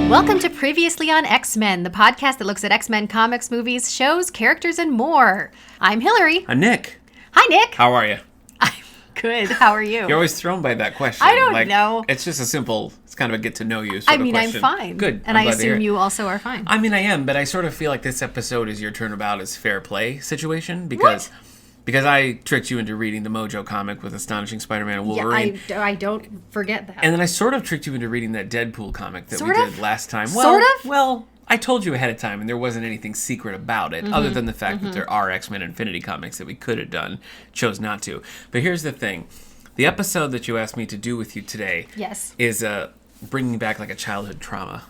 Welcome to Previously on X-Men, the podcast that looks at X-Men comics, movies, shows, characters, and more. I'm Hillary. I'm Nick. Hi, Nick. How are you? I'm good. How are you? You're always thrown by that question. I don't know. It's just it's kind of a get to know you sort of question. I'm fine. Good. And I assume you also are fine. I mean, I am, but I sort of feel like this episode is your turnabout as fair play situation because I tricked you into reading the Mojo comic with Astonishing Spider-Man and Wolverine. Yeah, I don't forget that. And then I sort of tricked you into reading that Deadpool comic that we did last time. Sort of? Well, I told you ahead of time, and there wasn't anything secret about it, other than the fact that there are X-Men Infinity comics that we could have done, chose not to. But here's the thing. The episode that you asked me to do with you today is bringing back like a childhood trauma.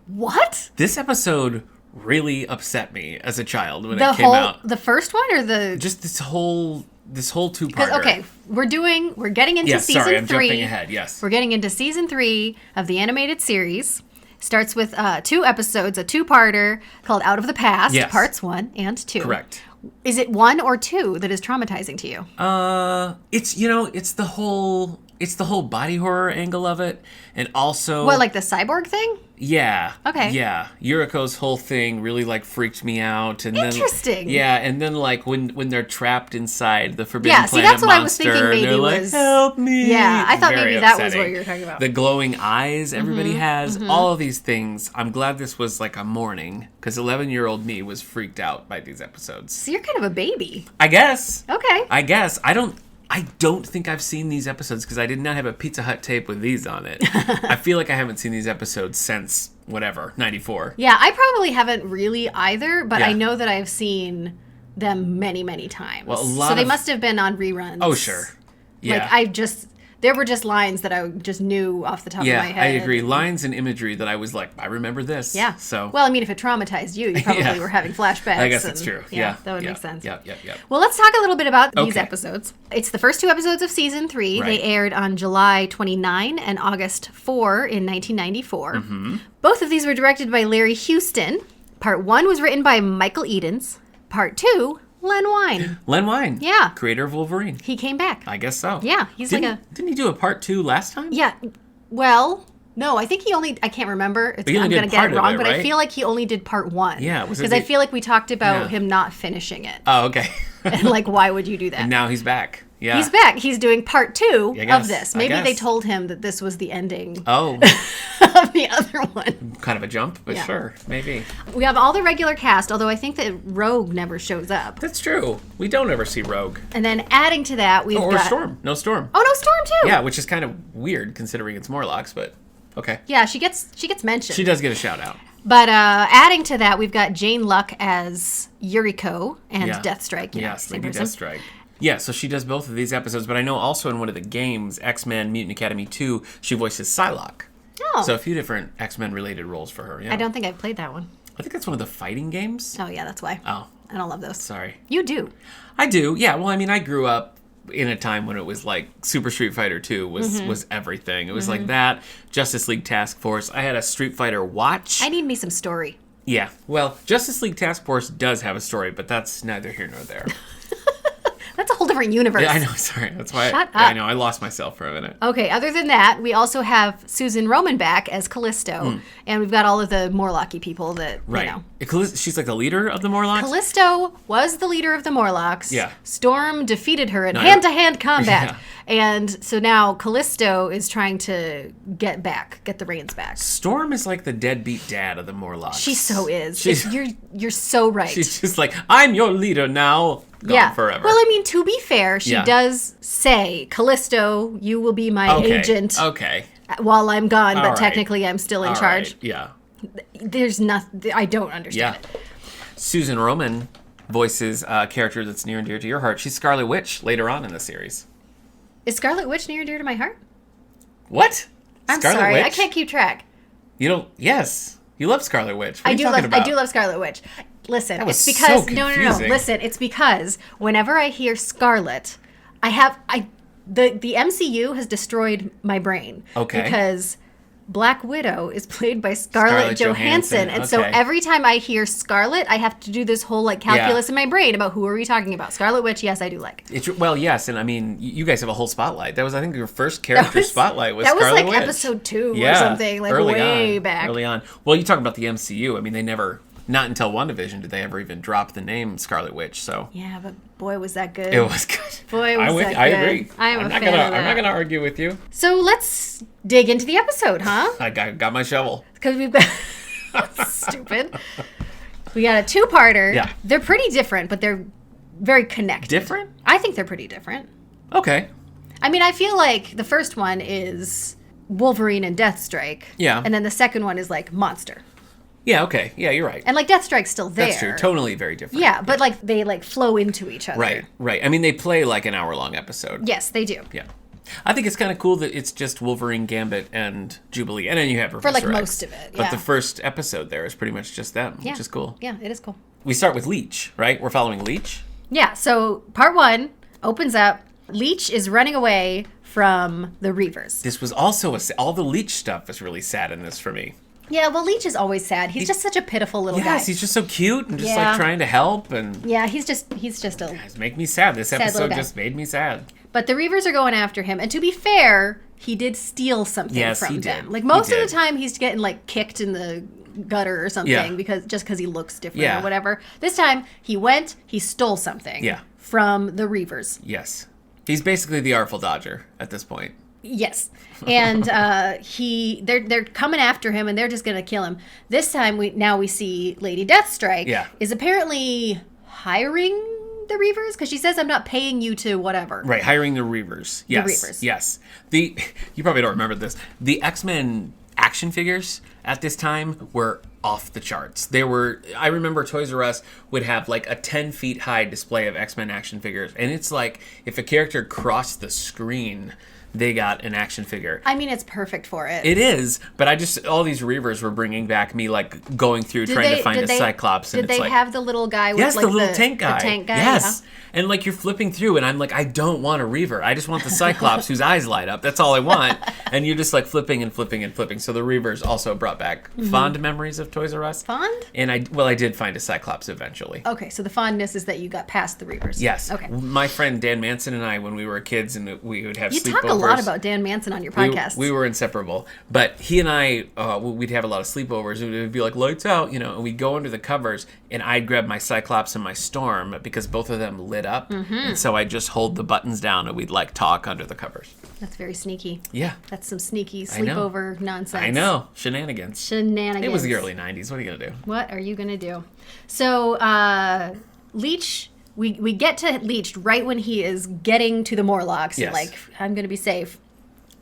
What? This episode really upset me as a child when it came out. The first one or the... Just this whole two-parter. Okay, we're getting into season 3. Sorry, I'm jumping ahead, yes. We're getting into season 3 of the animated series. Starts with 2 episodes, a two-parter called Out of the Past, parts 1 and 2. Correct. Is it 1 or 2 that is traumatizing to you? It's the whole body horror angle of it, and also what, like the cyborg thing? Yeah. Okay. Yeah. Yuriko's whole thing really like freaked me out, and interesting. And then like when they're trapped inside the Forbidden Planet that's what monster, I was thinking. Maybe was help me. Yeah, I thought Very maybe that upsetting. was what you were talking about. The glowing eyes everybody has, all of these things. I'm glad this was like a morning because 11-year-old me was freaked out by these episodes. So you're kind of a baby. I guess. Okay. I don't think I've seen these episodes because I did not have a Pizza Hut tape with these on it. I feel like I haven't seen these episodes since, 94. Yeah, I probably haven't really either, but I know that I've seen them many, many times. Well, so they must have been on reruns. Oh, sure. Yeah. Like, there were just lines that I just knew off the top of my head. Yeah, I agree. Lines and imagery that I was like, I remember this. Yeah. So. Well, I mean, if it traumatized you, you probably were having flashbacks. I guess that's true. Yeah. That would make sense. Yeah. Well, let's talk a little bit about these episodes. It's the first 2 episodes of season 3. Right. They aired on July 29 and August 4 in 1994. Mm-hmm. Both of these were directed by Larry Houston. Part 1 was written by Michael Edens. Part 2, Len Wein. Len Wein. Yeah. Creator of Wolverine. He came back. I guess so. Yeah. Didn't he do a part 2 last time? Yeah. Well, no, I think I can't remember. I'm going to get it wrong, but I feel like he only did part 1. Yeah. Because I feel like we talked about him not finishing it. Oh, okay. And like, why would you do that? And now he's back. Yeah. He's back. He's doing part 2 of this. Maybe they told him that this was the ending of the other one. Kind of a jump, but sure, maybe. We have all the regular cast, although I think that Rogue never shows up. That's true. We don't ever see Rogue. And then adding to that, we've got... Storm. No Storm. Oh, no Storm, too. Yeah, which is kind of weird considering it's Morlocks, but okay. Yeah, she gets mentioned. She does get a shout out. But adding to that, we've got Jane Luck as Yuriko and Deathstrike. Yes, Lady Deathstrike. Yeah, so she does both of these episodes, but I know also in one of the games, X-Men Mutant Academy 2, she voices Psylocke. Oh. So a few different X-Men related roles for her, yeah. I don't think I've played that one. I think that's one of the fighting games. Oh, yeah, that's why. Oh. I don't love those. Sorry. You do. I do, yeah. Well, I mean, I grew up in a time when it was like Super Street Fighter 2 was everything. It was like that, Justice League Task Force. I had a Street Fighter watch. I need me some story. Yeah, well, Justice League Task Force does have a story, but that's neither here nor there. That's a whole different universe. Yeah, I know. Sorry. That's why Shut up. I know. I lost myself for a minute. Okay. Other than that, we also have Susan Roman back as Callisto. And we've got all of the Morlocky people that, you know. She's like the leader of the Morlocks? Callisto was the leader of the Morlocks. Yeah. Storm defeated her in hand-to-hand combat. Yeah. And so now Callisto is trying to get the reins back. Storm is like the deadbeat dad of the Morlocks. She so is. You're so right. She's just like, I'm your leader now. Gone forever. Well, I mean, to be fair, she does say, Callisto, you will be my agent. Okay. While I'm gone, but technically I'm still in charge. Right. Yeah. There's nothing. I don't understand it. Susan Roman voices a character that's near and dear to your heart. She's Scarlet Witch later on in the series. Is Scarlet Witch near and dear to my heart? What? I'm Scarlet sorry. Witch? I can't keep track. You don't... Yes. You love Scarlet Witch. What I are you talking about? I do love Scarlet Witch. Listen, it's because... So no. Listen, it's because whenever I hear Scarlet, the MCU has destroyed my brain. Okay. Because Black Widow is played by Scarlett Johansson. And so every time I hear Scarlett, I have to do this whole like calculus in my brain about who are we talking about. Scarlet Witch, yes, I do like. Well, yes, and I mean, you guys have a whole spotlight. That was, I think, your first character spotlight was Scarlet Witch. That was like episode 2 or something, like way back. Early on. Well, you talk about the MCU. I mean, they never, not until WandaVision did they ever even drop the name Scarlet Witch. So yeah, but boy, was that good. It was good. Boy, was that good. I agree. I'm not going to argue with you. So let's dig into the episode, huh? I got my shovel. Because we've got... Stupid. We got a 2-parter. Yeah. They're pretty different, but they're very connected. Different? I think they're pretty different. Okay. I mean, I feel like the first one is Wolverine and Deathstrike. Yeah. And then the second one is like Monster. Yeah, okay. Yeah, you're right. And like Deathstrike's still there. That's true. Totally very different. Yeah, but like they like flow into each other. Right. I mean, they play like an hour-long episode. Yes, they do. Yeah. I think it's kind of cool that it's just Wolverine, Gambit, and Jubilee. And then you have Professor For like X. most of it, But the first episode there is pretty much just them, which is cool. Yeah, it is cool. We start with Leech, right? We're following Leech? Yeah, so part 1 opens up. Leech is running away from the Reavers. This was also all the Leech stuff was really sad in this for me. Yeah, well, Leech is always sad. He's just such a pitiful little guy. Yes, he's just so cute and just like trying to help and yeah, he's just a guys, make me sad. This episode just made me sad. But the Reavers are going after him, and to be fair, he did steal something from them. Like most of the time, he's getting like kicked in the gutter or something because he looks different or whatever. This time, he stole something from the Reavers. Yes, he's basically the Artful Dodger at this point. Yes, and they're coming after him, and they're just gonna kill him. This time, we see Lady Deathstrike is apparently hiring the Reavers because she says, "I'm not paying you to whatever." Right, hiring the Reavers. Yes, the Reavers. Yes. You probably don't remember this. The X-Men action figures at this time were off the charts. I remember Toys R Us would have like a 10 feet high display of X-Men action figures, and it's like if a character crossed the screen, they got an action figure. I mean, it's perfect for it. It is, but all these Reavers were bringing back me like going through trying to find a Cyclops. Did they have the little guy with the little tank guy? The tank guy? Yes. Yeah. And like you're flipping through and I'm like, I don't want a Reaver. I just want the Cyclops whose eyes light up. That's all I want. And you're just like flipping and flipping and flipping. So the Reavers also brought back fond memories of Toys R Us. Fond? And I did find a Cyclops eventually. Okay, so the fondness is that you got past the Reavers. Yes. Okay. My friend Dan Manson and I, when we were kids and we would have sleepovers. You talk a lot about Dan Manson on your podcast. We were inseparable. But he and I, we'd have a lot of sleepovers. It would be like, lights out, and we'd go under the covers and I'd grab my Cyclops and my Storm because both of them lit up. And so I'd just hold the buttons down and we'd like talk under the covers. That's very sneaky. Yeah. That's some sneaky sleepover nonsense. I know. Shenanigans. It was the early 90s. What are you going to do? What are you going to do? So, Leech, we get to Leech right when he is getting to the Morlocks. Yes. Like, I'm going to be safe.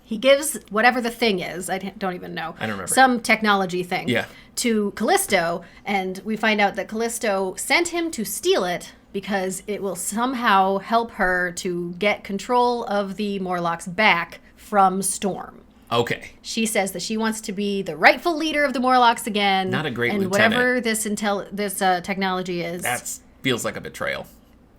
He gives whatever the thing is, I don't even know. I don't remember. Some technology thing. Yeah. To Callisto, and we find out that Callisto sent him to steal it because it will somehow help her to get control of the Morlocks back from Storm. Okay. She says that she wants to be the rightful leader of the Morlocks again. Not a great and lieutenant. Whatever this technology is. That feels like a betrayal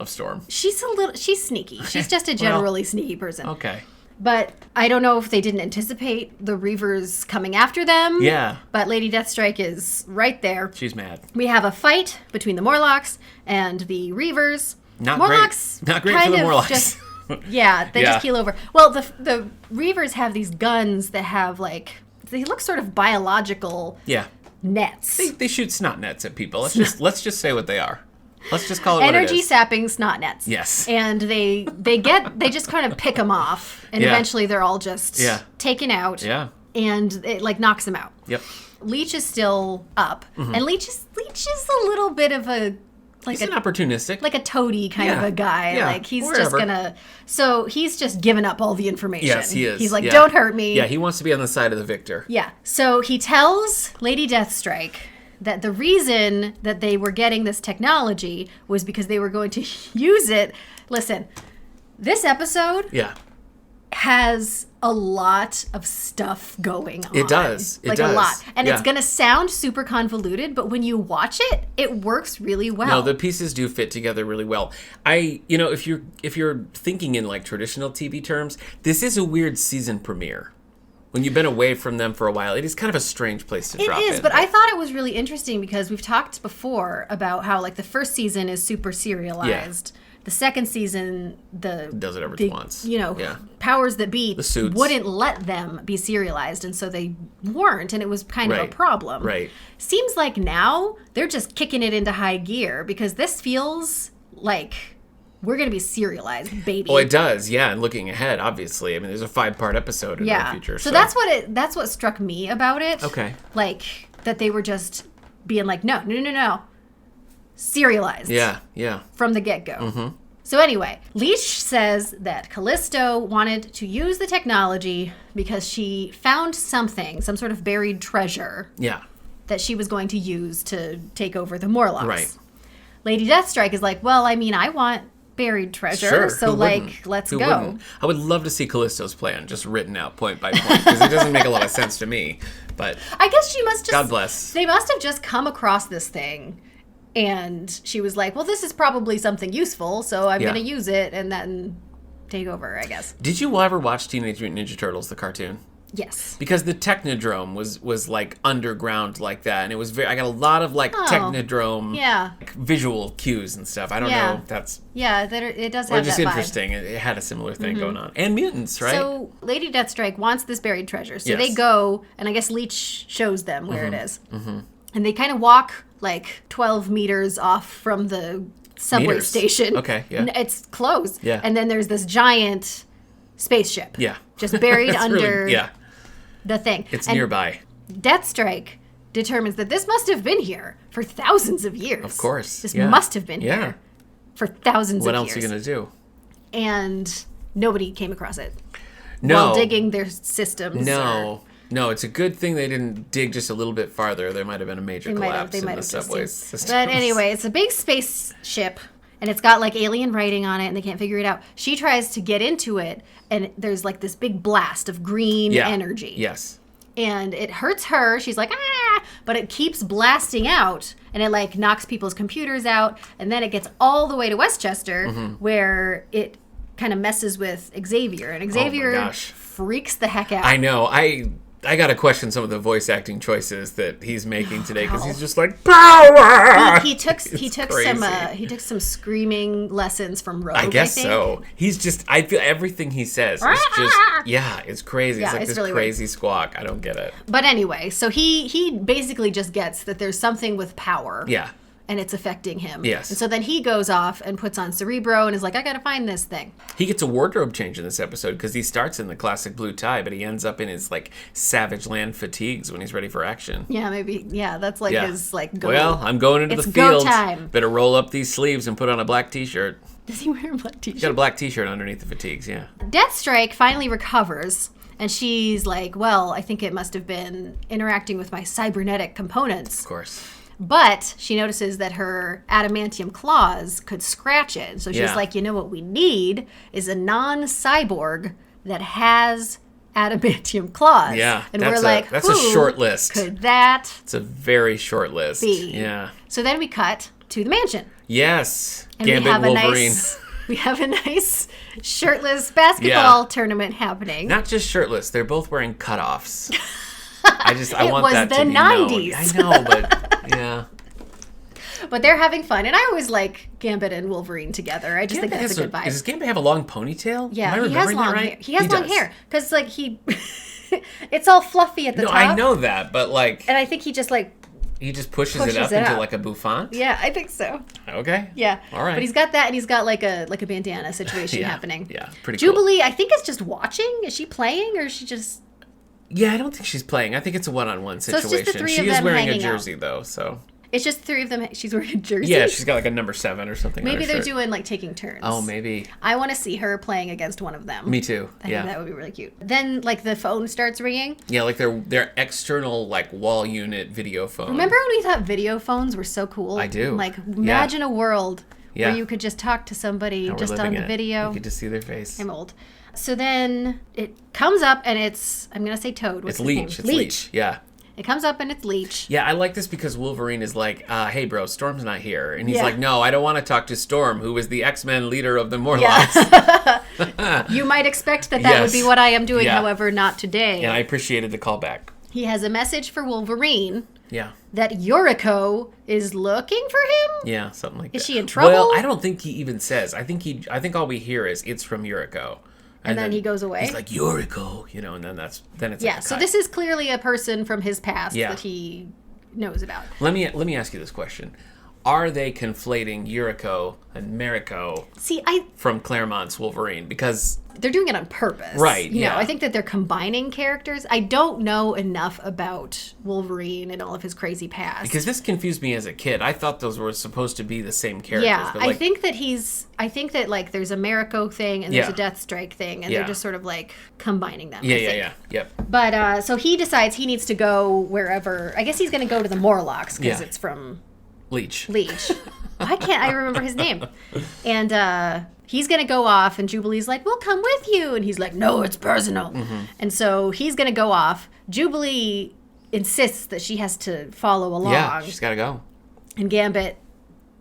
of Storm. She's sneaky. She's just a generally sneaky person. Okay. But I don't know if they didn't anticipate the Reavers coming after them. Yeah. But Lady Deathstrike is right there. She's mad. We have a fight between the Morlocks and the Reavers. Morlocks Not great for the Morlocks. Just keel over. Well, the Reavers have these guns that have they look sort of biological nets. They shoot snot nets at people. Let's just say what they are. Let's just call it energy what it is. sapping snot nets. Yes. And they just kind of pick them off, and eventually they're all just taken out. Yeah. And it knocks them out. Yep. Leech is still up, and Leech is a little bit of a he's an opportunistic, like a toady kind of a guy. Yeah. He's just gonna. So he's just given up all the information. Yes, he is. He's like, don't hurt me. Yeah, he wants to be on the side of the victor. Yeah. So he tells Lady Deathstrike that the reason that they were getting this technology was because they were going to use it. Listen, this episode has a lot of stuff going on. It does. A lot. And it's going to sound super convoluted, but when you watch it, it works really well. No, the pieces do fit together really well. If you're thinking in traditional TV terms, this is a weird season premiere. When you've been away from them for a while, it is kind of a strange place to drop in. It is, but I thought it was really interesting because we've talked before about how, like, the first season is super serialized. Yeah. The second season, does it every once. Powers that be the suits wouldn't let them be serialized, and so they weren't, and it was kind of a problem. Right. Seems like now they're just kicking it into high gear because this feels like we're going to be serialized, baby. Oh, it does, yeah. And looking ahead, obviously, I mean, there's a 5-part episode in the future. So that's what struck me about it. Okay. Like that they were just being like, no. Serialized. Yeah. From the get-go. Mm-hmm. So anyway, Leash says that Callisto wanted to use the technology because she found something, some sort of buried treasure. Yeah. That she was going to use to take over the Morlocks. Right. Lady Deathstrike is like, well, I mean, I want buried treasure, sure, so let's go. Wouldn't? I would love to see Callisto's plan just written out point by point because it doesn't make a lot of sense to me. But I guess she must just. God bless. They must have just come across this thing. And she was like, well, this is probably something useful, so I'm going to use it and then take over, I guess. Did you ever watch Teenage Mutant Ninja Turtles, the cartoon? Yes. Because the Technodrome was like underground like that, and it was I got a lot of like Technodrome like, visual cues and stuff. I don't know if that's... Yeah, it does have that vibe. Or just interesting. It had a similar thing going on. And mutants, right? So Lady Deathstrike wants this buried treasure. So they go, and I guess Leech shows them where it is. Mm-hmm. And they kind of walk like 12 meters off from the subway station. Okay, yeah. It's closed. Yeah. And then there's this giant spaceship. Yeah. Just buried under the thing. It's nearby. Deathstrike determines that this must have been here for thousands of years. Of course. This must have been here for thousands of years. What else are you going to do? And nobody came across it. No. While digging their systems. No, it's a good thing they didn't dig just a little bit farther. There might have been a major collapse in the subway systems. But anyway, it's a big spaceship, and it's got like alien writing on it, and they can't figure it out. She tries to get into it, and there's like this big blast of green energy. Yes. And it hurts her. She's like, ah! But it keeps blasting out, and it like knocks people's computers out, and then it gets all the way to Westchester, where it kind of messes with Xavier, and Xavier freaks the heck out. I know. I got to question some of the voice acting choices that he's making today because he's just like power. He took some screaming lessons from Rogue. I guess so. He's just I feel everything he says is just it's crazy. It's like this really crazy weird squawk. I don't get it. But anyway, so he basically just gets that there's something with power. Yeah. And it's affecting him. Yes. And so then he goes off and puts on Cerebro and is like, I gotta find this thing. He gets a wardrobe change in this episode because he starts in the classic blue tie, but he ends up in his like Savage Land fatigues when he's ready for action. Yeah, maybe. Yeah, that's like his like go. Well, I'm going into the field. Time. Better roll up these sleeves and put on a black t-shirt. Does he wear a black t-shirt? He's got a black t-shirt underneath the fatigues, yeah. Deathstrike finally recovers. And she's like, well, I think it must have been interacting with my cybernetic components. Of course. But she notices that her adamantium claws could scratch it. So she's like, you know what we need is a non-cyborg that has adamantium claws. Yeah. And we're like, that's a short list. Could that It's a very short list. Be? Yeah. So then we cut to the mansion. Yes. And Gambit Wolverine. We have a nice shirtless basketball tournament happening. Not just shirtless. They're both wearing cutoffs. I want that to be known. It was the 90s. I know, but yeah. But they're having fun, and I always like Gambit and Wolverine together. I just think that's a good vibe. Does Gambit have a long ponytail? Yeah, he has long hair. He has long hair because like it's all fluffy at the top. No, I know that, but like, and I think he just like pushes it up into like a bouffant. Yeah, I think so. Okay. Yeah. All right. But he's got that, and he's got like a bandana situation happening. Yeah, pretty cool. Jubilee, I think is just watching. Is she playing, or is she just? Yeah, I don't think she's playing. I think it's a one-on-one situation. So it's just the three she of is them wearing a hanging jersey, out. Though, so... It's just three of them. She's wearing a jersey? Yeah, she's got like a number 7 or something Maybe on her they're shirt. doing like taking turns. Oh, maybe. I want to see her playing against one of them. Me too, I think that would be really cute. Then like the phone starts ringing. Yeah, like their external like wall unit video phone. Remember when we thought video phones were so cool? I do. Like imagine a world where you could just talk to somebody just on the video. You could just see their face. I'm old. So then it comes up and it's, I'm going to say Toad. It's Leech. It's Leech, yeah. It comes up and it's Leech. Yeah, I like this because Wolverine is like, hey, bro, Storm's not here. And he's Yeah. like, no, I don't want to talk to Storm, who is the X-Men leader of the Morlocks. Yeah. You might expect that would be what I am doing, however, not today. And I appreciated the callback. He has a message for Wolverine. Yeah. That Yuriko is looking for him? Yeah, something like that. Is she in trouble? Well, I don't think he even says. I think all we hear is it's from Yuriko. And then he goes away. He's like, Yuriko, and then it's yeah. So this is clearly a person from his past that he knows about. Let me ask you this question: are they conflating Yuriko and Mariko? From Claremont's Wolverine, because they're doing it on purpose, right? You know, I think that they're combining characters. I don't know enough about Wolverine and all of his crazy past because this confused me as a kid. I thought those were supposed to be the same characters. Yeah, but I think that like there's a Mariko thing and there's a Deathstrike thing, and they're just sort of like combining them. Yep. But so he decides he needs to go wherever. I guess he's going to go to the Morlocks because it's from Leech. Why can't I remember his name? And he's going to go off, and Jubilee's like, we'll come with you. And he's like, no, it's personal. Mm-hmm. And so he's going to go off. Jubilee insists that she has to follow along. Yeah, she's got to go. And Gambit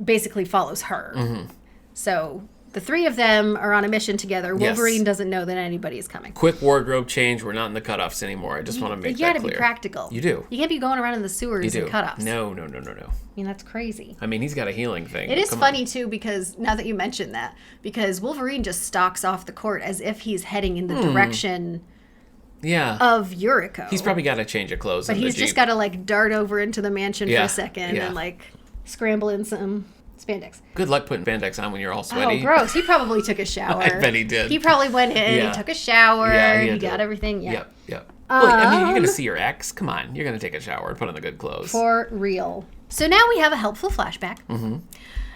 basically follows her. Mm-hmm. So the three of them are on a mission together. Wolverine doesn't know that anybody is coming. Quick wardrobe change. We're not in the cutoffs anymore. I just want to make that clear. You got to be practical. You do. You can't be going around in the sewers in cutoffs. No. I mean, that's crazy. I mean, he's got a healing thing. It is funny, too, because now that you mention that, because Wolverine just stalks off the court as if he's heading in the direction of Yuriko. He's probably got to change of clothes. But he's just got to, like, dart over into the mansion for a second and, like, scramble in some spandex. Good luck putting spandex on when you're all sweaty. Oh, gross. He probably took a shower. I bet he did. He probably went in and took a shower. He got everything. Yep. Well, I mean, you're going to see your ex. Come on. You're going to take a shower and put on the good clothes. For real. So now we have a helpful flashback. Mm-hmm.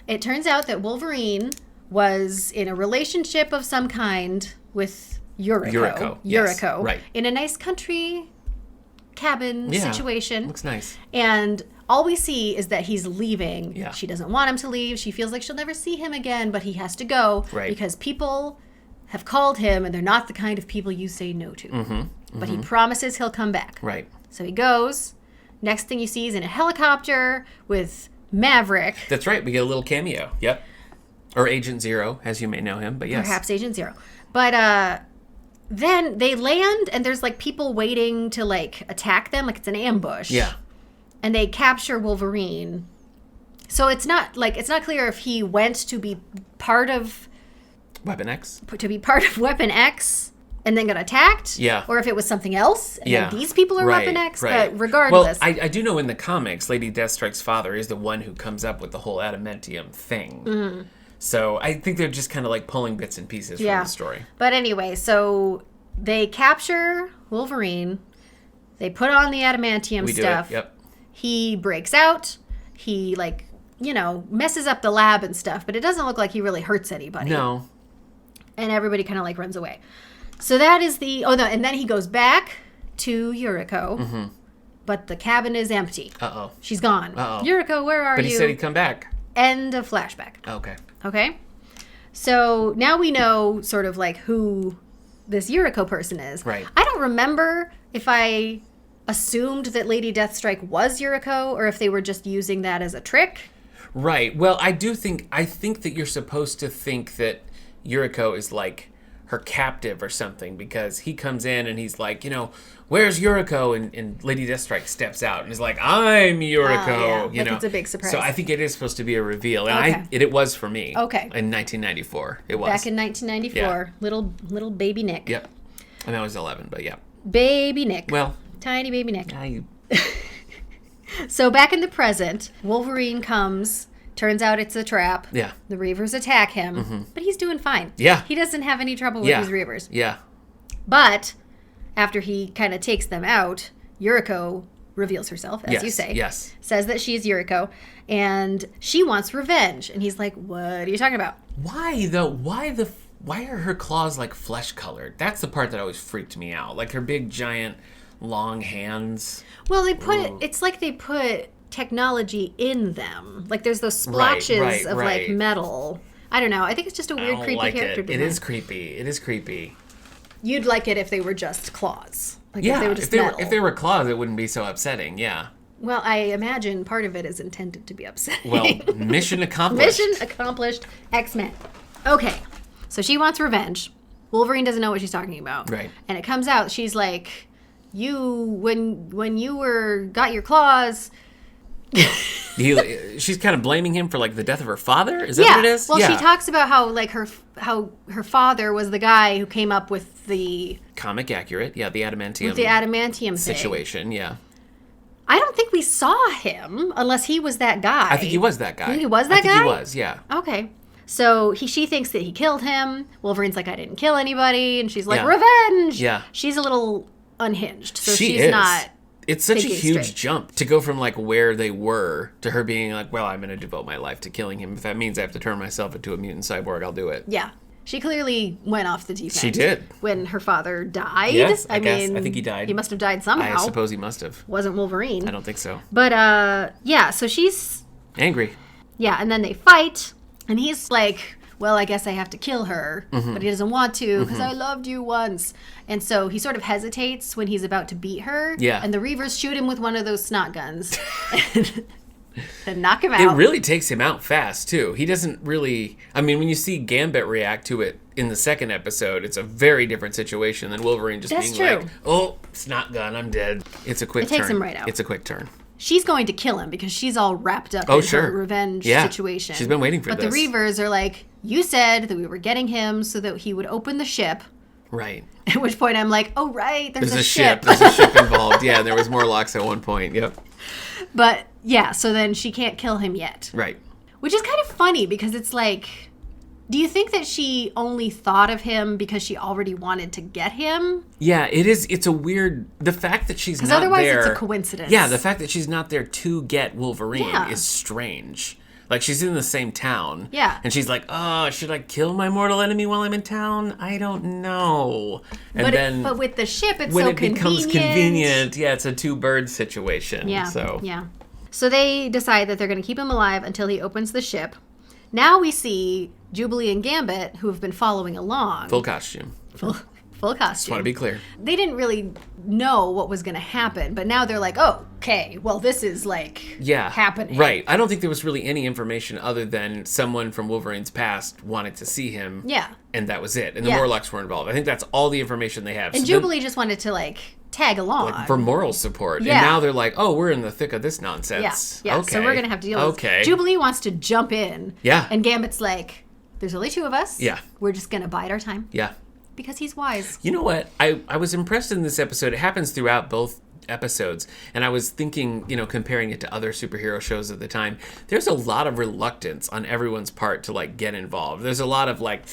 It turns out that Wolverine was in a relationship of some kind with Yuriko. Yes, right. In a nice country cabin situation. Looks nice. And all we see is that he's leaving. Yeah. She doesn't want him to leave. She feels like she'll never see him again, but he has to go because people have called him, and they're not the kind of people you say no to. Mm-hmm. But he promises he'll come back. Right. So he goes. Next thing you see is in a helicopter with Maverick. That's right. We get a little cameo. Yep. Or Agent Zero, as you may know him, but yes. Perhaps Agent Zero. But then they land, and there's like people waiting to like attack them, like it's an ambush. Yeah. And they capture Wolverine. So it's not clear if he went to be part of Weapon X. To be part of Weapon X and then got attacked. Yeah. Or if it was something else. And then these people are Weapon X. But regardless. Well, I do know in the comics, Lady Deathstrike's father is the one who comes up with the whole adamantium thing. Mm-hmm. So I think they're just kind of like pulling bits and pieces from the story. But anyway, so they capture Wolverine. They put on the adamantium stuff. Yep. He breaks out. He messes up the lab and stuff, but it doesn't look like he really hurts anybody. No. And everybody kind of like runs away. So that is and then he goes back to Yuriko, mm-hmm. but the cabin is empty. Uh-oh. She's gone. Uh-oh. Yuriko, where are you? But he said he'd come back. End of flashback. Okay. So now we know sort of like who this Yuriko person is. Right. I don't remember if I assumed that Lady Deathstrike was Yuriko or if they were just using that as a trick. Right. Well, I think that you're supposed to think that Yuriko is like her captive or something, because he comes in and he's like, where's Yuriko? And Lady Deathstrike steps out and is like, I'm Yuriko. It's a big surprise. So I think it is supposed to be a reveal. And it was for me. Okay. In 1994. It was. Back in 1994. Yeah. Little baby Nick. Yep. And I was 11, but yeah. Baby Nick. Well. Tiny baby Nick. So back in the present, Wolverine comes. Turns out it's a trap. Yeah. The Reavers attack him, mm-hmm. but he's doing fine. Yeah. He doesn't have any trouble with these Reavers. Yeah. But after he kind of takes them out, Yuriko reveals herself, as you say. Yes. Says that she's Yuriko, and she wants revenge. And he's like, what are you talking about? Why, though? Why are her claws like flesh colored? That's the part that always freaked me out. Like her big, giant, long hands. Well, it's like they put technology in them. Like there's those splotches of like metal. I don't know. I think it's just a weird, creepy character design. It is creepy. You'd like it if they were just claws. Like yeah, if they were just metal. If they were claws, it wouldn't be so upsetting, yeah. Well, I imagine part of it is intended to be upsetting. Well, mission accomplished. Mission accomplished, X-Men. Okay, so she wants revenge. Wolverine doesn't know what she's talking about. Right. And it comes out, she's like, when you got your claws... She's kind of blaming him for like the death of her father. Is that what it is? Well, she talks about how like her father was the guy who came up with the comic accurate, the adamantium. The adamantium situation, yeah. I don't think we saw him unless he was that guy. I think he was that guy. You think he was that guy? I think he was, yeah. Okay. So she thinks that he killed him. Wolverine's like, I didn't kill anybody, and she's like, revenge. Yeah. She's a little unhinged, so she's not. It's such a huge jump to go from like where they were to her being like, well, I'm going to devote my life to killing him. If that means I have to turn myself into a mutant cyborg, I'll do it. Yeah. She clearly went off the deep end. She did. When her father died. Yes, I think he died. He must have died somehow. I suppose he must have. Wasn't Wolverine. I don't think so. But, so she's... angry. Yeah, and then they fight, and he's like... well, I guess I have to kill her, but he doesn't want to because I loved you once. And so he sort of hesitates when he's about to beat her. Yeah. And the Reavers shoot him with one of those snot guns and knock him out. It really takes him out fast, too. He doesn't really... I mean, when you see Gambit react to it in the second episode, it's a very different situation than Wolverine just being like, oh, snot gun, I'm dead. It's a quick turn. It takes him right out. It's a quick turn. She's going to kill him because she's all wrapped up in her revenge situation. She's been waiting for this. But the Reavers are like, you said that we were getting him so that he would open the ship. Right. At which point I'm like, oh, right, there's a ship. There's a ship involved. Yeah, there was Morlocks at one point. Yep. But, yeah, so then she can't kill him yet. Right. Which is kind of funny because it's like... do you think that she only thought of him because she already wanted to get him? Yeah, it is. It's a weird... the fact that she's not there... because otherwise it's a coincidence. Yeah, the fact that she's not there to get Wolverine is strange. Like, she's in the same town. Yeah. And she's like, oh, should I kill my mortal enemy while I'm in town? I don't know. And but with the ship, it's when so it becomes convenient, it's a two-bird situation. Yeah, so. Yeah. So they decide that they're going to keep him alive until he opens the ship. Now we see Jubilee and Gambit, who have been following along. Full costume. Full costume. Just want to be clear. They didn't really know what was going to happen, but now they're like, oh, okay, well, this is like happening. Right. I don't think there was really any information other than someone from Wolverine's past wanted to see him. Yeah. And that was it. And the Morlocks were involved. I think that's all the information they have. And so Jubilee just wanted to like tag along. Like for moral support. Yeah. And now they're like, oh, we're in the thick of this nonsense. Yeah. Okay. So we're going to have to deal with this. Jubilee wants to jump in. Yeah. And Gambit's like, there's only two of us. Yeah. We're just going to bide our time. Yeah. Because he's wise. You know what? I was impressed in this episode. It happens throughout both episodes. And I was thinking, comparing it to other superhero shows at the time, there's a lot of reluctance on everyone's part to, like, get involved. There's a lot of, like,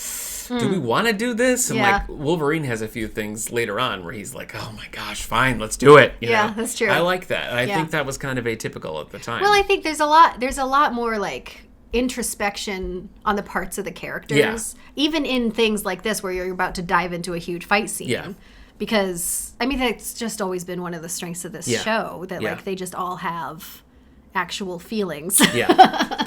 do we want to do this? And, like, Wolverine has a few things later on where he's like, oh, my gosh, fine, let's do it. You know? That's true. I like that. And I think that was kind of atypical at the time. Well, I think there's a lot more, like, introspection on the parts of the characters, even in things like this where you're about to dive into a huge fight scene, because I mean that's just always been one of the strengths of this show, that like they just all have actual feelings,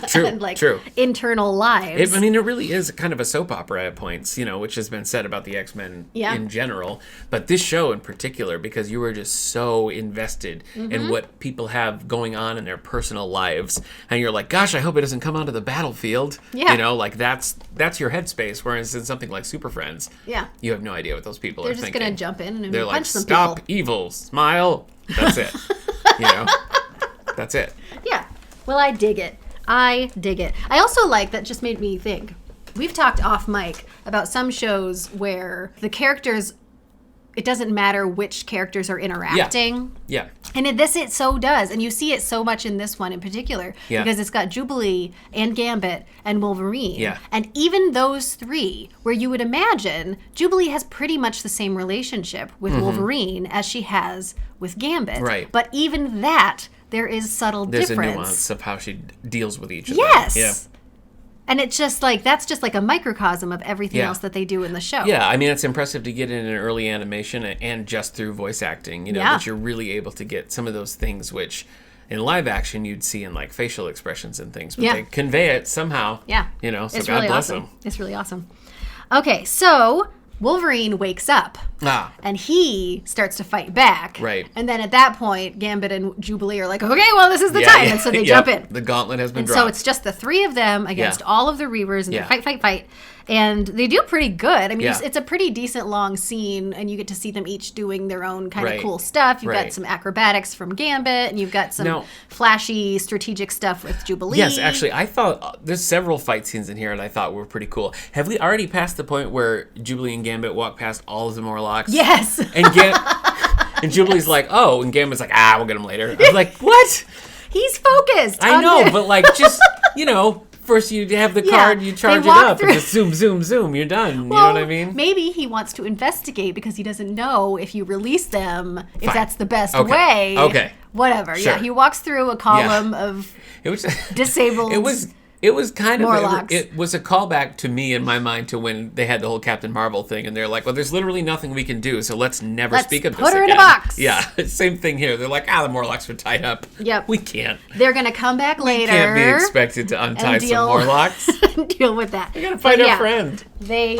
true, and like true internal lives. I mean, it really is kind of a soap opera at points, which has been said about the X-Men in general, but this show in particular, because you were just so invested in what people have going on in their personal lives, and you're like, gosh, I hope it doesn't come onto the battlefield. Like that's your headspace. Whereas in something like Super Friends, you have no idea what those people are thinking. They're just gonna jump in and they're punch like, some stop people. evil, smile. That's it. That's it. Yeah. Well, I dig it. I also like, that just made me think, we've talked off mic about some shows where the characters, it doesn't matter which characters are interacting. Yeah. And in this, it so does. And you see it so much in this one in particular. Yeah. Because it's got Jubilee and Gambit and Wolverine. Yeah. And even those three, where you would imagine Jubilee has pretty much the same relationship with Wolverine as she has with Gambit. Right. But even that, there is subtle difference. There's a nuance of how she deals with each of them. Yes. Yeah. And it's just like, that's just like a microcosm of everything else that they do in the show. Yeah, I mean, it's impressive to get in an early animation and just through voice acting, that you're really able to get some of those things which in live action you'd see in like facial expressions and things, but they convey it somehow. Yeah. So it's God really bless awesome. them. It's really awesome. Okay, so Wolverine wakes up And he starts to fight back. Right. And then at that point, Gambit and Jubilee are like, okay, well, this is the time. And so they jump in. The gauntlet has been dropped. So it's just the three of them against all of the Reavers, and they fight. And they do pretty good. I mean, it's a pretty decent long scene, and you get to see them each doing their own kind of cool stuff. You've got some acrobatics from Gambit, and you've got some flashy strategic stuff with Jubilee. Yes, actually, I thought there's several fight scenes in here that I thought were pretty cool. Have we already passed the point where Jubilee and Gambit walk past all of the Morlocks? Yes. And Jubilee's like, oh, and Gambit's like, we'll get him later. I was like, what? He's focused. I know, but like, just, first you have the card, you charge it up, and just zoom, zoom, zoom, you're done. Well, you know what I mean? Maybe he wants to investigate because he doesn't know if you release them, if that's the best way. Okay. Whatever. Sure. Yeah, he walks through a column of disabled It was kind of Morlocks. It was a callback to me in my mind to when they had the whole Captain Marvel thing, and they're like, "Well, there's literally nothing we can do, so let's never speak of this again." Put her in a box. Yeah, same thing here. They're like, the Morlocks are tied up. Yep, we can't. They're gonna come back later. We can't be expected to untie some Morlocks. Deal with that. We gotta find our friend. They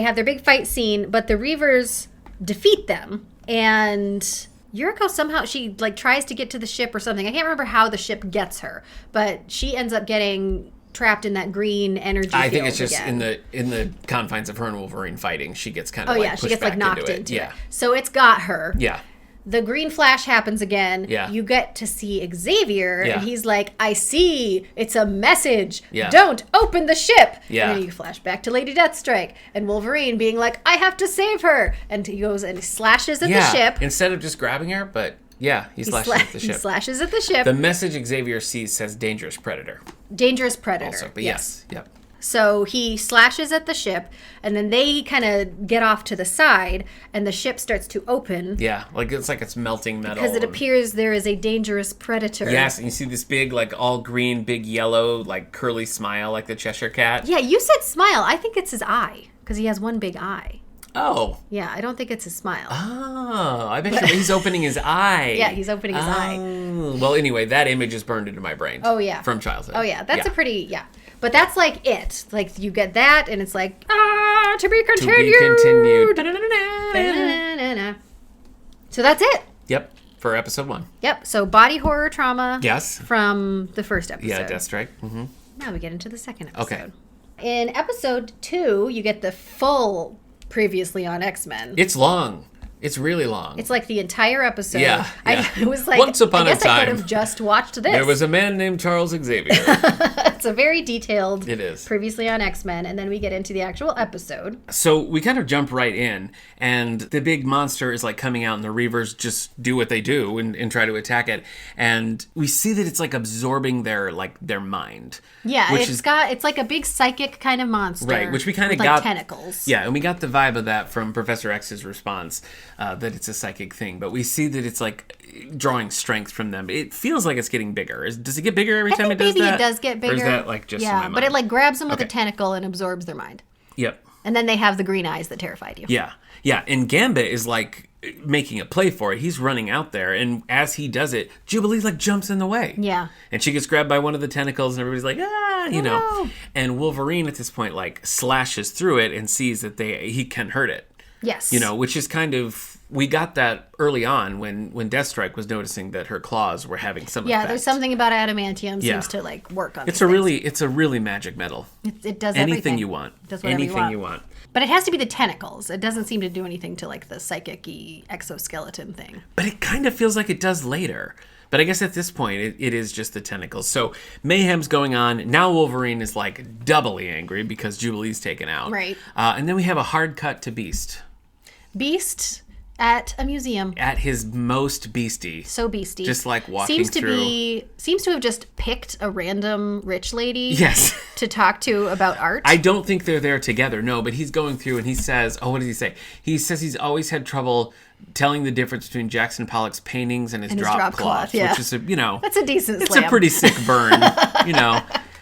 have their big fight scene, but the Reavers defeat them, and Yuriko somehow, she tries to get to the ship or something. I can't remember how the ship gets her, but she ends up getting trapped in that green energy field. I think it's just in the confines of her and Wolverine fighting. She gets kind of she gets knocked into it. Yeah. So it's got her. Yeah. The green flash happens again. Yeah. You get to see Xavier, and he's like, I see. It's a message. Yeah. Don't open the ship. Yeah. And then you flash back to Lady Deathstrike, and Wolverine being like, I have to save her. And he goes and he slashes at the ship. Instead of just grabbing her, but he slashes at the ship. He slashes at the ship. The message Xavier sees says dangerous predator. Dangerous predator. Also, but yes. Yep. So he slashes at the ship, and then they kind of get off to the side, and the ship starts to open. Yeah, it's melting metal. Because it appears there is a dangerous predator. Yes, and you see this big, all green, big yellow, curly smile like the Cheshire Cat. Yeah, you said smile. I think it's his eye, because he has one big eye. Oh. Yeah, I don't think it's his smile. Oh, I bet he's opening his eye. Yeah, he's opening his eye. Well, anyway, that image is burned into my brain. Oh, yeah. From childhood. Oh, yeah. That's a pretty, But that's it. You get that, and it's to be continued. To be continued. So that's it. Yep, for episode 1. Yep, so body horror trauma. Yes. From the first episode. Yeah, Deathstrike. Mm-hmm. Now we get into the second episode. Okay. In episode 2, you get the full previously on X-Men. It's long. It's really long. It's the entire episode. Yeah. I was Once upon a time, I could have just watched this. There was a man named Charles Xavier. It's a very detailed. It is. Previously on X-Men, and then we get into the actual episode. So we kind of jump right in, and the big monster is coming out, and the Reavers just do what they do and try to attack it. And we see that it's absorbing their mind. Yeah, it's like a big psychic kind of monster. Right, which we kind of with got tentacles. Yeah, and we got the vibe of that from Professor X's response. That it's a psychic thing, but we see that it's drawing strength from them. It feels like it's getting bigger. Does it get bigger every time it does that? Maybe it does get bigger. Or is that just in my mind? But it grabs them with a tentacle and absorbs their mind. Yep. And then they have the green eyes that terrified you. Yeah. Yeah, and Gambit is making a play for it. He's running out there, and as he does it, Jubilee jumps in the way. Yeah. And she gets grabbed by one of the tentacles, and everybody's like, No. And Wolverine at this point slashes through it and sees that he can hurt it. Yes. Which is we got that early on when Deathstrike was noticing that her claws were having some effect. Yeah, there's something about adamantium seems to work on it's a really magic metal. It does anything everything. You want. It does whatever anything you want. But it has to be the tentacles. It doesn't seem to do anything to the psychic-y exoskeleton thing. But it kind of feels like it does later. But I guess at this point, it is just the tentacles. So mayhem's going on. Now Wolverine is doubly angry because Jubilee's taken out. Right. And then we have a hard cut to Beast. Beast at a museum. At his most beastie. So beastie. Just walking through. Seems to have just picked a random rich lady. Yes. To talk to about art. I don't think they're there together, no, but he's going through and he says, what does he say? He says he's always had trouble telling the difference between Jackson Pollock's paintings and his drop cloth. Yeah. Which is that's a decent it's slam. a pretty sick burn,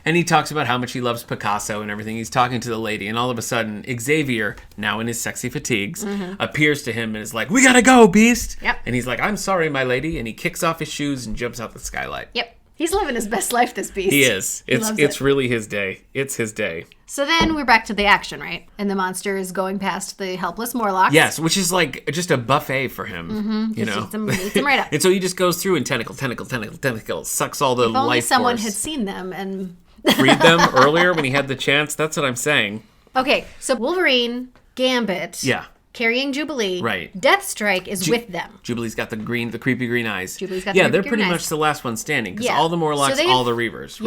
And he talks about how much he loves Picasso and everything. He's talking to the lady, and all of a sudden, Xavier, now in his sexy fatigues, appears to him and is like, "We gotta go, Beast!" Yep. And he's like, "I'm sorry, my lady," and he kicks off his shoes and jumps out the skylight. Yep. He's living his best life, this beast. He is. It's really his day. It's his day. So then we're back to the action, right? And the monster is going past the helpless Morlocks. Yes, which is like just a buffet for him. Mm-hmm. You know? Eats them right up. And so he just goes through and tentacle, sucks all the life force. If only someone had seen them and... freed them earlier when he had the chance. That's what I'm saying. Okay, so Wolverine, Gambit... Yeah. Carrying Jubilee. Right. Deathstrike is with them. Jubilee's got the creepy green eyes. Jubilee's got they're pretty much the last one standing. Because all the Morlocks, all the Reavers.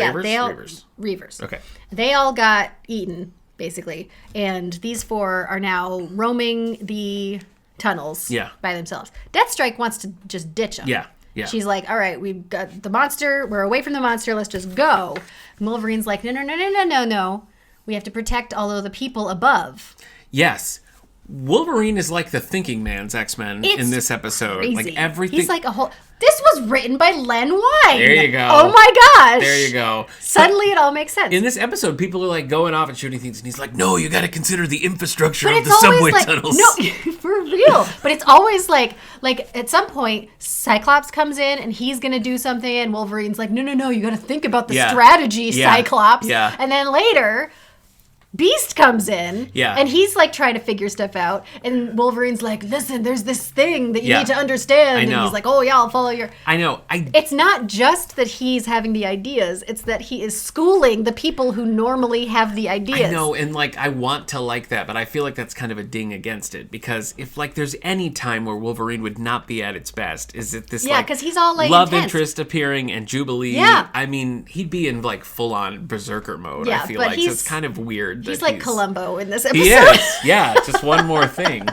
Reavers. Okay. They all got eaten, basically. And these 4 are now roaming the tunnels by themselves. Deathstrike wants to just ditch them. Yeah. She's like, all right, we've got the monster. We're away from the monster. Let's just go. And Wolverine's like, no. We have to protect all of the people above. Yes. Wolverine is like the thinking man's X-Men in this episode. Crazy. Like everything. He's like a whole... This was written by Len Wein. There you go. Oh my gosh. There you go. Suddenly it all makes sense. In this episode, people are like going off and shooting things, and he's like, no, you got to consider the infrastructure of the subway tunnels. No, for real. But it's always like at some point, Cyclops comes in and he's going to do something, and Wolverine's like, no, you got to think about the strategy, Cyclops. Yeah. And then later... Beast comes in, and he's like trying to figure stuff out, and Wolverine's like, listen, there's this thing that you need to understand, and he's like, oh yeah, I'll follow your... I know. It's not just that he's having the ideas, it's that he is schooling the people who normally have the ideas. I know, and like, I want to like that, but I feel like that's kind of a ding against it, because if like there's any time where Wolverine would not be at its best, is it this because he's all like love intense. Interest appearing and Jubilee. I mean, he'd be in like full-on berserker mode, I feel like, so it's kind of weird. He's like Columbo in this episode. He is. Yeah, just one more thing.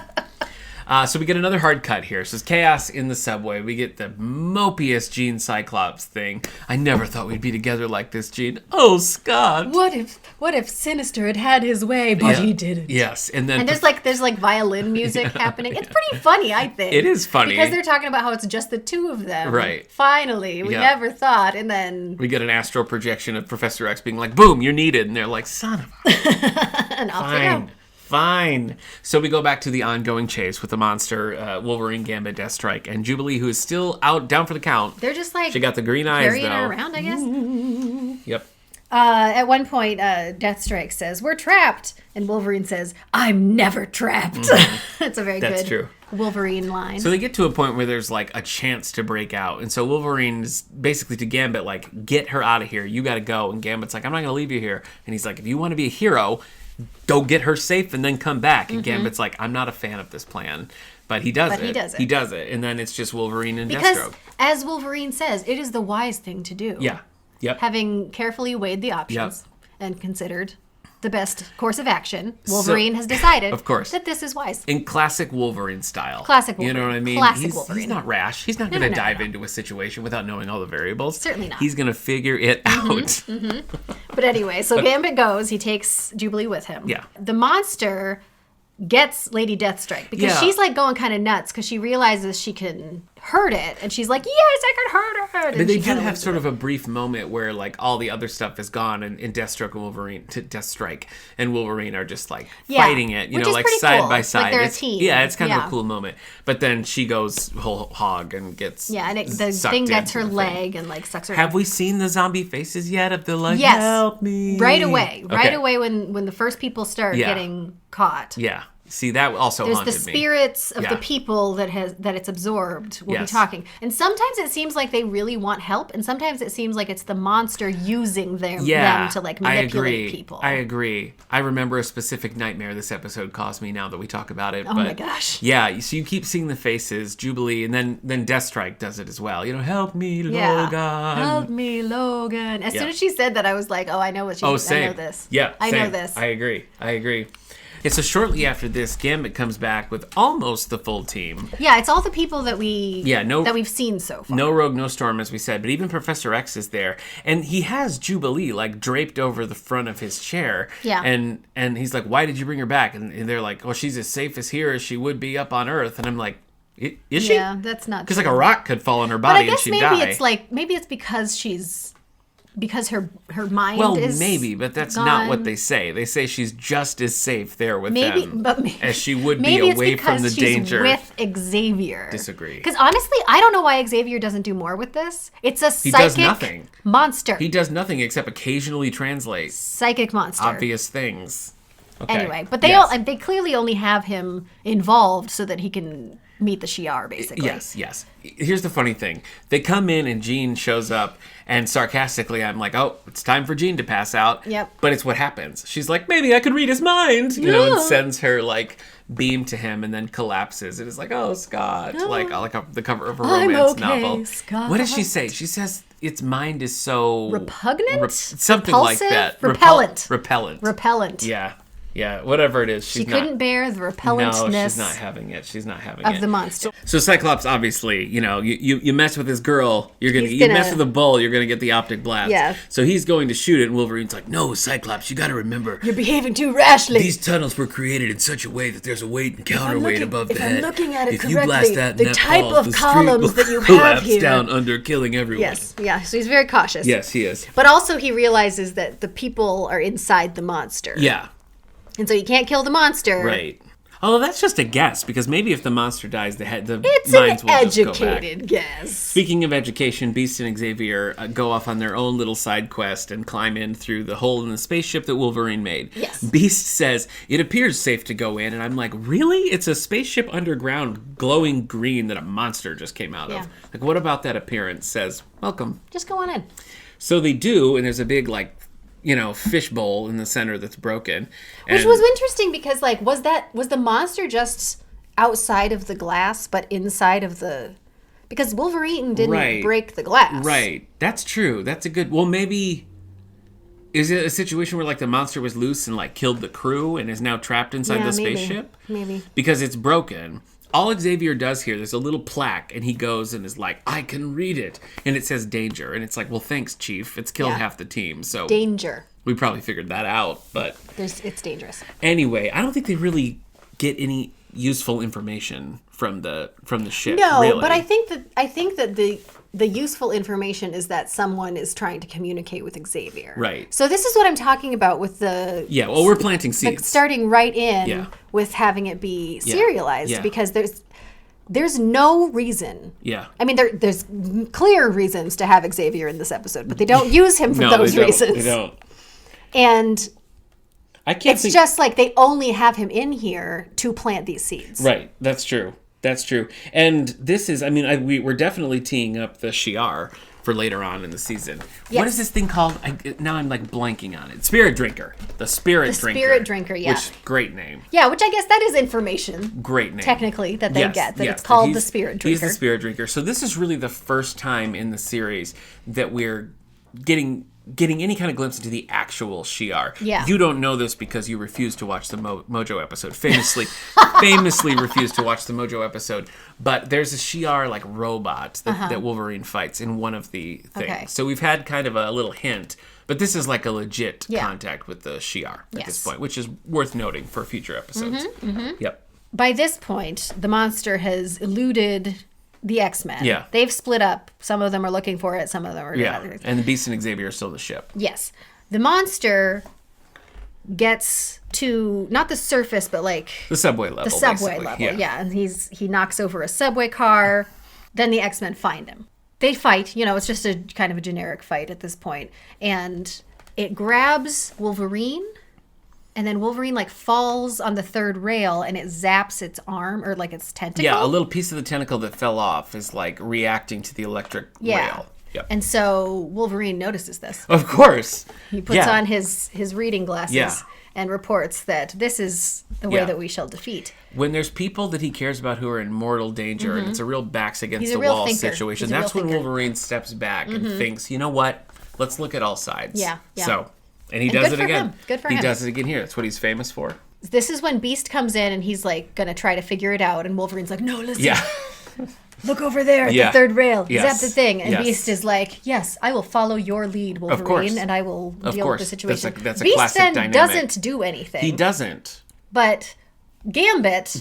So we get another hard cut here. So it's chaos in the subway. We get the mopiest Jean Cyclops thing. I never thought we'd be together like this, Jean. Oh, Scott. What if Sinister had his way, but he didn't? Yes, and there's like violin music happening. It's pretty funny, I think. It is funny because they're talking about how it's just the 2 of them. Right. Finally, we never thought, and then we get an astral projection of Professor X being like, "Boom, you're needed," and they're like, "Son of a." And off they go. Fine. So we go back to the ongoing chase with the monster, Wolverine, Gambit, Deathstrike, and Jubilee, who is still down for the count. They're just like... She got the green eyes, carrying her around, I guess. Yep. At one point, Deathstrike says, "We're trapped." And Wolverine says, "I'm never trapped." Mm-hmm. That's a very good Wolverine line. So they get to a point where there's like a chance to break out. And so Wolverine's basically to Gambit, like, get her out of here. You got to go. And Gambit's like, I'm not going to leave you here. And he's like, if you want to be a hero... go get her safe and then come back. And Gambit's like, I'm not a fan of this plan. But he does it. He does it. And then it's just Wolverine and Deathstroke. Because, as Wolverine says, it is the wise thing to do. Yeah. Yep. Having carefully weighed the options and considered the best course of action, Wolverine has decided of course, that this is wise. In classic Wolverine style. Classic Wolverine. You know what I mean? Classic Wolverine. He's not rash. He's not going to dive into a situation without knowing all the variables. Certainly not. He's going to figure it out. Mm-hmm. But anyway, so Gambit goes. He takes Jubilee with him. Yeah. The monster gets Lady Deathstrike because she's like going kind of nuts because she realizes she can hurt it, and she's like, yes, I can hurt it. But they do have sort of a brief moment where like all the other stuff is gone, and Deathstrike and Wolverine are just like fighting it, you know, like side by side. Like they're a team. Yeah, it's kind of a cool moment. But then she goes whole hog and gets and the thing gets her leg and like sucks her. Have we seen the zombie faces yet? Of the like, help me right away, right away when the first people start getting caught. Yeah. See, that also haunted me. There's the spirits of the people that it's absorbed will be talking. And sometimes it seems like they really want help, and sometimes it seems like it's the monster using them to like manipulate people. I agree. I remember a specific nightmare this episode caused me now that we talk about it. Oh my gosh. Yeah, so you keep seeing the faces, Jubilee, and then Deathstrike does it as well. You know, help me, Logan. Help me, Logan. As soon as she said that, I was like, oh, I know what she means. I know this. Yeah, I know this. I agree. Yeah, so shortly after this, Gambit comes back with almost the full team. Yeah, it's all the people that we've seen so far. No Rogue, no Storm, as we said, but even Professor X is there, and he has Jubilee like draped over the front of his chair. Yeah, and he's like, "Why did you bring her back?" And they're like, "Oh, she's as safe as here as she would be up on Earth." And I'm like, "Is she?" Yeah, that's not because like a rock could fall on her body and she'd die. But I guess maybe it's because she's because her mind is maybe, but that's gone. not what they say. They say she's just as safe there with them as she would be maybe away from the danger. With Xavier. Disagree. Because honestly, I don't know why Xavier doesn't do more with this. It's a psychic does nothing. Monster. He does nothing except occasionally translate psychic monster. Obvious things. Okay. Anyway, but they clearly only have him involved so that he can meet the Shi'ar, basically. Yes. Here's the funny thing. They come in and Jean shows up, and sarcastically I'm like, oh, it's time for Jean to pass out. Yep. But it's what happens. She's like, maybe I could read his mind. You know, and sends her, like, beam to him and then collapses. And it's like, oh, Scott. Like the cover of a romance novel. Scott. What does she say? She says its mind is so... repugnant? Something Repulsive? like that. Repellent. Repellent. Yeah, whatever it is. She couldn't bear the repellentness. No, she's not having it. Of the monster. So Cyclops, obviously, you know, you mess with this girl, you mess with a bull, you're gonna get the optic blast. Yeah. So he's going to shoot it, and Wolverine's like, no, Cyclops, you gotta remember. You're behaving too rashly. These tunnels were created in such a way that there's a weight and counterweight above the head. If I'm looking at it if correctly, you blast that the net type falls, of the columns street that you will have collapse here. down under, killing everyone. Yes, yeah. So he's very cautious. Yes, he is. But also he realizes that the people are inside the monster. Yeah. And so you can't kill the monster. Right. Although that's just a guess, because maybe if the monster dies, the minds will just go back. It's an educated guess. Speaking of education, Beast and Xavier go off on their own little side quest and climb in through the hole in the spaceship that Wolverine made. Yes. Beast says, it appears safe to go in, and I'm like, really? It's a spaceship underground glowing green that a monster just came out of. Like, what about that appearance says, welcome. Just go on in. So they do, and there's a big, like, you know, fishbowl in the center that's broken. Which was interesting because, like, was the monster just outside of the glass but inside of the... Because Wolverine didn't break the glass. Right. That's true. That's a good... Well, maybe... Is it a situation where, like, the monster was loose and, like, killed the crew and is now trapped inside the spaceship? Maybe. Because it's broken. All Xavier does here, there's a little plaque, and he goes and is like, I can read it. And it says danger. And it's like, well, thanks, Chief. It's killed half the team. So danger. We probably figured that out, but... It's dangerous. Anyway, I don't think they really get any useful information from the ship. No, really. but I think that the useful information is that someone is trying to communicate with Xavier. Right. So this is what I'm talking about with the... Yeah, well, we're planting seeds. Starting right in with having it be serialized because there's no reason. Yeah. I mean, there's clear reasons to have Xavier in this episode, but they don't use him for those reasons. They don't. And it's just like they only have him in here to plant these seeds. Right. That's true. And this is, I mean, we're definitely teeing up the Shi'ar for later on in the season. Yes. What is this thing called? Now I'm like blanking on it. Spirit Drinker. The Spirit Drinker. Spirit Drinker, yeah. Which, great name. Yeah, which I guess that is information. Great name. Technically, that they get. That it's called the Spirit Drinker. He's the Spirit Drinker. So this is really the first time in the series that we're getting any kind of glimpse into the actual Shi'ar. Yeah. You don't know this because you refused to watch the Mojo episode. Famously refused to watch the Mojo episode. But there's a Shi'ar like robot that Wolverine fights in one of the things. Okay. So we've had kind of a little hint. But this is like a legit contact with the Shi'ar at this point, which is worth noting for future episodes. Yep. By this point, the monster has eluded the X-Men. Yeah. They've split up. Some of them are looking for it. Some of them are not. And the Beast and Xavier are still the ship. Yes. The monster gets to, not the surface, but like... the subway level. The subway level, yeah. And he knocks over a subway car. Then the X-Men find him. They fight. You know, it's just a kind of a generic fight at this point. And it grabs Wolverine... And then Wolverine, like, falls on the third rail, and it zaps its arm, or, like, its tentacle. Yeah, a little piece of the tentacle that fell off is, like, reacting to the electric rail. Yep. And so Wolverine notices this. Of course. He puts on his reading glasses and reports that this is the way that we shall defeat. When there's people that he cares about who are in mortal danger, and it's a real backs against the wall situation, that's when Wolverine steps back and thinks, you know what? Let's look at all sides. Yeah. So... And he does it again. Good for him. He does it again here. That's what he's famous for. This is when Beast comes in and he's like going to try to figure it out. And Wolverine's like, no, listen. Yeah. Look over there at the third rail. Yes. Zap the thing. And Beast is like, yes, I will follow your lead, Wolverine. And I will deal with the situation. That's a Beast classic then dynamic. doesn't do anything. He doesn't. But Gambit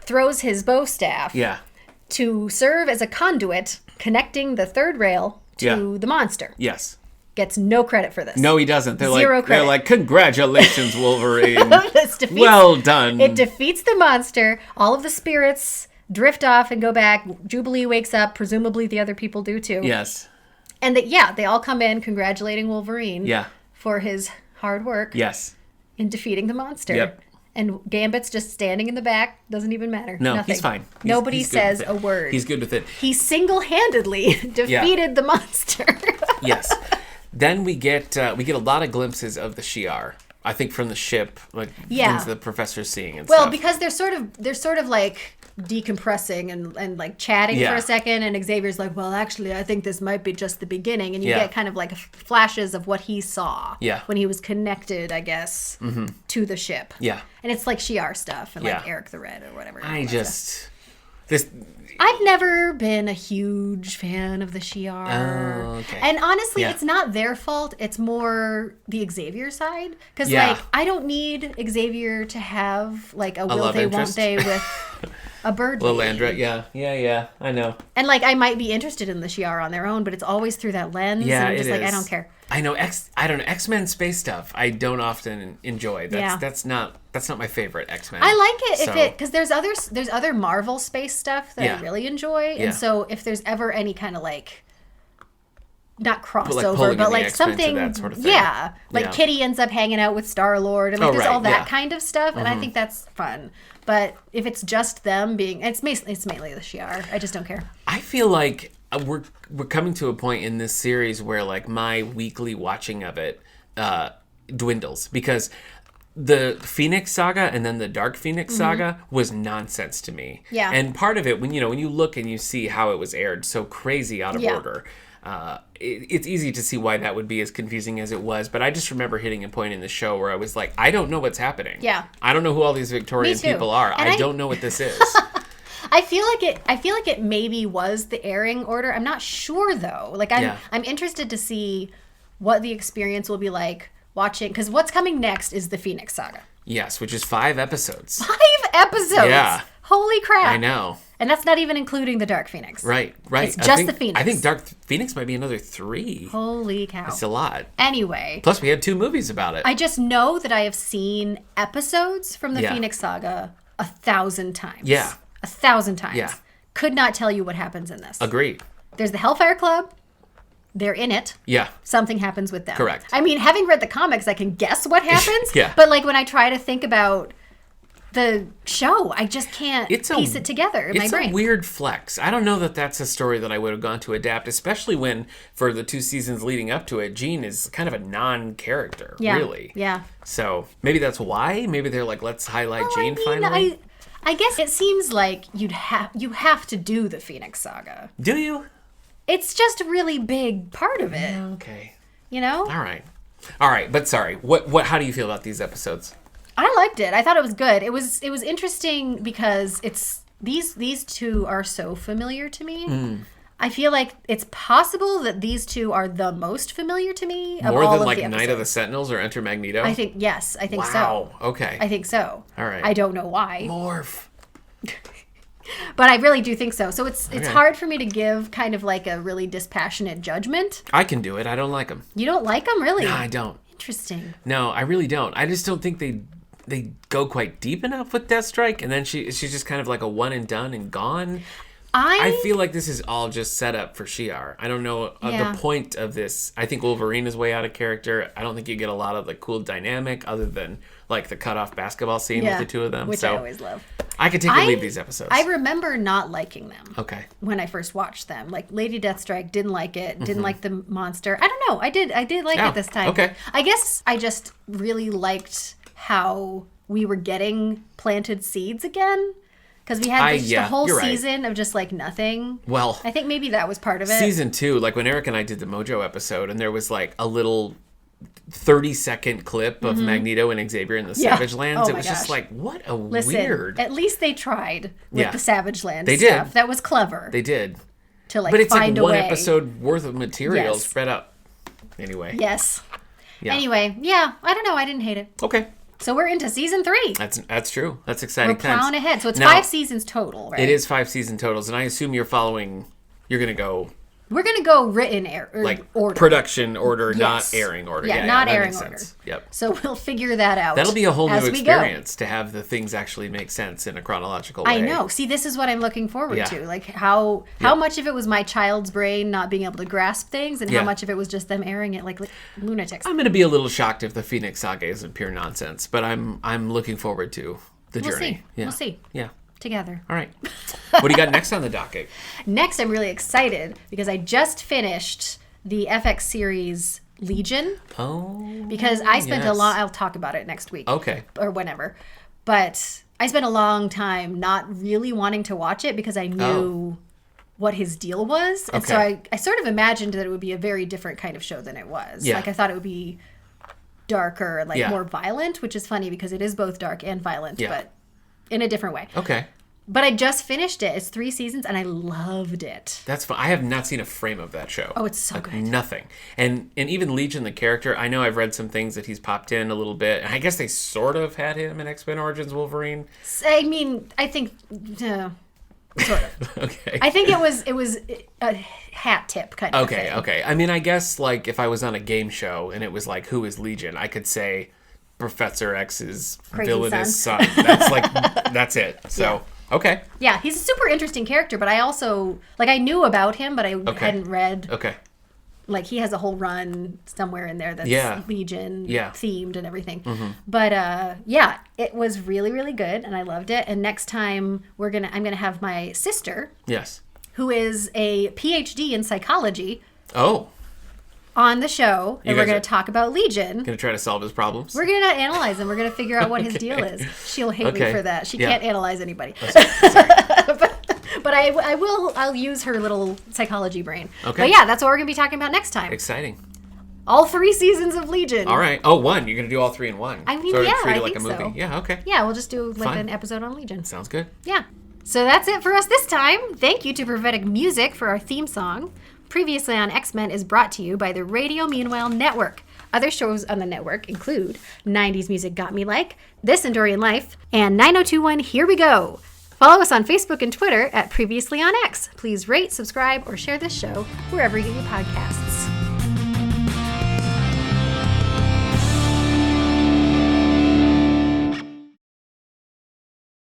throws his bow staff to serve as a conduit connecting the third rail to the monster. Yes. gets no credit for this. No, he doesn't. They're Zero credit. They're like, congratulations, Wolverine. Well done. It defeats the monster. All of the spirits drift off and go back. Jubilee wakes up. Presumably the other people do too. Yes. And they all come in congratulating Wolverine. Yeah. For his hard work. Yes. In defeating the monster. Yep. And Gambit's just standing in the back. Doesn't even matter. No, Nothing. he's fine. Nobody says a word. He's good with it. He single-handedly defeated the monster. Yes. Then we get a lot of glimpses of the Shi'ar. I think from the ship, like things the professor's seeing and stuff. Well, because they're sort of like decompressing and like chatting for a second, and Xavier's like, well, actually, I think this might be just the beginning, and you get kind of like flashes of what he saw when he was connected, I guess, to the ship. Yeah, and it's like Shi'ar stuff and like Eric the Red or whatever. I've never been a huge fan of the Shi'ar. Oh, okay. And honestly, it's not their fault. It's more the Xavier side. Because, like, I don't need Xavier to have, like, a will they, won't they with a bird. Lilandra, yeah, I know. And, like, I might be interested in the Shi'ar on their own, but it's always through that lens. Yeah, and I'm just like, I don't care. I know, X-Men space stuff I don't often enjoy. That's not my favorite X-Men. I like it because there's other Marvel space stuff that I really enjoy, and so if there's ever any kind of like not crossover, but like something, that sort of thing. Kitty ends up hanging out with Star-Lord, and like there's all that kind of stuff, and I think that's fun. But if it's just them being, it's mainly the Shi'ar. I just don't care. I feel like we're coming to a point in this series where like my weekly watching of it dwindles, because the Phoenix Saga and then the Dark Phoenix Saga was nonsense to me. Yeah. And part of it, when you look and you see how it was aired so crazy out of order, it's easy to see why that would be as confusing as it was. But I just remember hitting a point in the show where I was like, I don't know what's happening. Yeah. I don't know who all these Victorian people are. And I don't know what this is. I feel like it maybe was the airing order. I'm not sure though. Like I'm interested to see what the experience will be like watching, because what's coming next is the Phoenix Saga. Yes, which is 5 episodes. 5 episodes. Yeah. Holy crap. I know. And that's not even including the Dark Phoenix. Right. It's just the Phoenix. I think Dark Phoenix might be another 3. Holy cow. It's a lot. Anyway. Plus we had 2 movies about it. I just know that I have seen episodes from the Phoenix Saga 1,000 times. Yeah. 1,000 times. Yeah. Could not tell you what happens in this. Agreed. There's the Hellfire Club. They're in it. Yeah. Something happens with them. Correct. I mean, having read the comics, I can guess what happens. But like when I try to think about the show, I just can't piece it together in my brain. It's a weird flex. I don't know that that's a story that I would have gone to adapt, especially when, for the 2 seasons leading up to it, Jean is kind of a non-character, really. Yeah. So maybe that's why. Maybe they're like, let's highlight Jean finally. I guess it seems like you have to do the Phoenix Saga. Do you? It's just a really big part of it. Okay. You know? All right. But sorry. What? How do you feel about these episodes? I liked it. I thought it was good. It was interesting because it's these 2 are so familiar to me. I feel like it's possible that these 2 are the most familiar to me of more all than of like the episodes. Night of the Sentinels or Enter Magneto. I think so. Wow. Okay. I think so. All right. I don't know why. Morph. But I really do think so. So it's hard for me to give kind of like a really dispassionate judgment. I can do it. I don't like them. You don't like them, really? No, I don't. Interesting. No, I really don't. I just don't think they go quite deep enough with Deathstrike, and then she's just kind of like a one and done and gone. I feel like this is all just set up for Shi'ar. I don't know the point of this. I think Wolverine is way out of character. I don't think you get a lot of the cool dynamic other than like the cutoff basketball scene with the 2 of them. Which I always love. I could take or leave these episodes. I remember not liking them. Okay. When I first watched them. Like Lady Deathstrike, didn't like it. Didn't like the monster. I don't know. I did like it this time. Okay. I guess I just really liked how we were getting planted seeds again. Because we had the whole season of just like nothing. Well, I think maybe that was part of it. Season 2, like when Eric and I did the Mojo episode, and there was like a little 30-second clip of Magneto and Xavier in the Savage Lands. It was just like, what a weird. At least they tried with the Savage Lands they stuff. Did. That was clever. They did. To like but it's find like one a way. Episode worth of material spread up. Anyway. Yes. Yeah. Anyway, I don't know. I didn't hate it. Okay. So we're into season 3. That's true. That's exciting. We're plowing ahead. So it's 5 seasons total, right? It is 5 season totals, and I assume you're going to go We're going to go written order. Production order, not airing order. Yeah, not airing order. Sense. Yep. So we'll figure that out. That'll be a whole new experience to have the things actually make sense in a chronological way. I know. See, this is what I'm looking forward to. Like how much of it was my child's brain not being able to grasp things, and how much of it was just them airing it like lunatics. I'm going to be a little shocked if the Phoenix Saga isn't pure nonsense, but I'm looking forward to the journey. We'll see. Yeah. Together. All right. What do you got next on the docket? Next, I'm really excited because I just finished the FX series Legion. Oh. Because I spent a lot. I'll talk about it next week. Okay. Or whenever. But I spent a long time not really wanting to watch it because I knew what his deal was. And so I sort of imagined that it would be a very different kind of show than it was. Yeah. Like I thought it would be darker, like more violent, which is funny because it is both dark and violent, but in a different way. Okay. But I just finished it. It's 3 seasons, and I loved it. That's fun. I have not seen a frame of that show. Oh, it's so good. Nothing. And even Legion, the character, I know I've read some things that he's popped in a little bit. And I guess they sort of had him in X-Men Origins Wolverine. I mean, I think... sort of. Okay. I think it was a hat tip kind of thing. Okay. I mean, I guess, like, if I was on a game show and it was like, who is Legion? I could say Professor X's crazy villainous son. That's like, that's it. So, okay. Yeah, he's a super interesting character, but I also, like, I knew about him, but I hadn't read. Okay. Like, he has a whole run somewhere in there that's Legion themed and everything. Mm-hmm. But, it was really, really good, and I loved it. And next time, I'm gonna have my sister. Yes. Who is a PhD in psychology. Oh. On the show, and we're going to talk about Legion. Going to try to solve his problems. We're going to analyze him. We're going to figure out what his deal is. She'll hate me for that. She can't analyze anybody. Sorry. but I'll use her little psychology brain. Okay. But yeah, that's what we're going to be talking about next time. Exciting. All 3 seasons of Legion. All right. Oh, one. You're going to do all 3 in one. I mean, sort of I treat it think like a movie. so. Yeah, okay. Yeah, we'll just do like an episode on Legion. Sounds good. Yeah. So that's it for us this time. Thank you to Prophetic Music for our theme song. Previously on X-Men is brought to you by the Radio Meanwhile Network. Other shows on the network include 90s Music Got Me Like, This Endorian Life, and 9021 Here We Go. Follow us on Facebook and Twitter at Previously on X. Please rate, subscribe, or share this show wherever you get your podcasts.